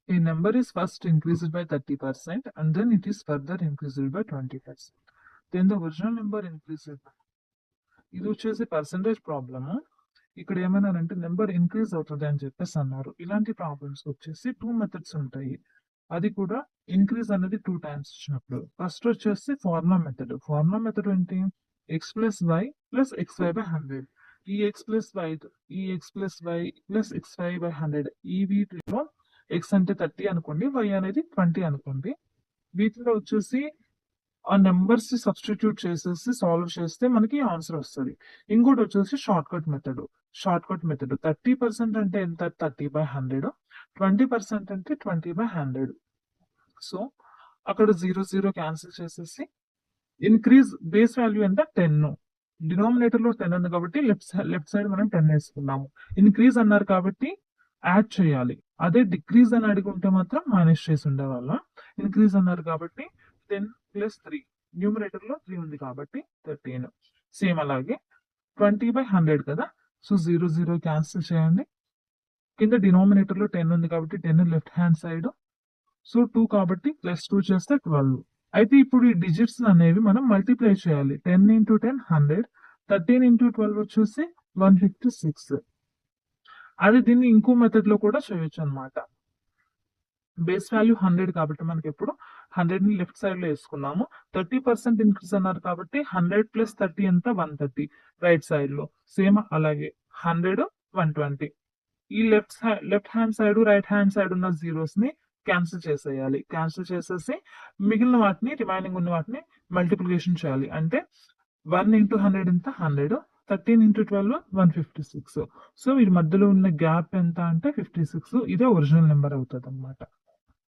A number is first increased by 30% and then it is further increased by 20%. Then the original number increases. ఇది వచ్చేసి percentage problem. ఇక్కడ ఏమన్నారంటే number increase అవుతుంది అని చెప్పేసి అన్నారు. ఇలాంటి ప్రాబ్లమ్స్ వచ్చేసి 2 మెథడ్స్ ఉంటాయి. అది కూడా ఇంక్రీజ్ అనేది 2 టైమ్స్ ఇచ్చినప్పుడు. ఫస్ట్ వచ్చేసి ఫార్ములా మెథడ్. ఫార్ములా మెథడ్ ఏంటి? x plus y plus xy by 100. ఈ x plus y plus xy by 100 ఈ వీటిలో x అంటే 30 అనుకోండి, y అనేది 20 అనుకోండి. వీటిలో వచ్చేసి ఆ నెంబర్స్ సబ్స్టిట్యూట్ చేసేసి సాల్వ్ చేస్తే మనకి ఆన్సర్ వస్తుంది. ఇంకోటి వచ్చేసి షార్ట్ కట్ మెథడ్. 30% అంటే ఎంత? 30/100. 20% అంటే 20/100. సో అక్కడ 0 క్యాన్సిల్ చేసేసి ఇంక్రీజ్ బేస్ వాల్యూ ఎంత? 10. డినామినేటర్ లో 10 ఉంది కాబట్టి లెఫ్ట్ సైడ్ మనం 10 వేసుకున్నాము. ఇంక్రీజ్ అన్నారు కాబట్టి యాడ్ చేయాలి. అదే డిక్రీజ్ అని అడిగి ఉంటే మాత్రం మైనస్ చేసి ఉండేవాళ్ళం. ఇంక్రీజ్ అన్నారు కాబట్టి 10 + 3. న్యూమరేటర్ లో 3 ఉంది కాబట్టి 13. సేమ్ అలాగే 20/100 కదా. సో 0 క్యాన్సిల్ చేయండి. కింద డినామినేటర్ లో 10 ఉంది కాబట్టి 10 లెఫ్ట్ హ్యాండ్ సైడ్. సో 2 కాబట్టి +2 చేస్తే 12. అయితే ఇప్పుడు ఈ డిజిట్స్ అనేవి మనం మల్టిప్లై చేయాలి. 10 × 10 100. 13 × 12 వచ్చేసి 156. అది దీన్ని ఇంకో మెథడ్ లో కూడా చేయొచ్చు అనమాట. బేస్ వాల్యూ 100 కాబట్టి మనకి ఎప్పుడు 100 ని లెఫ్ట్ సైడ్ లో వేసుకున్నాము. 30% ఇంక్రీజ్ అన్నారు కాబట్టి 100 + 30 ఎంత? 130 రైట్ సైడ్ లో. సేమ్ అలాగే 100 120. ఈ left hand side right hand side ఉన్న జీరోస్ ని క్యాన్సిల్ చేసేయాలి. క్యాన్సిల్ చేసేసి మిగిలిన వాటిని రిమైనింగ్ ఉన్న వాటిని మల్టిప్లికేషన్ చేయాలి. అంటే 1 × 100 ఎంత? 100. 13 × 12 156. సో వీటి మధ్యలో ఉన్న గ్యాప్ ఎంత అంటే 56. ఇదే ఒరిజినల్ నెంబర్ అవుతుంది అనమాట.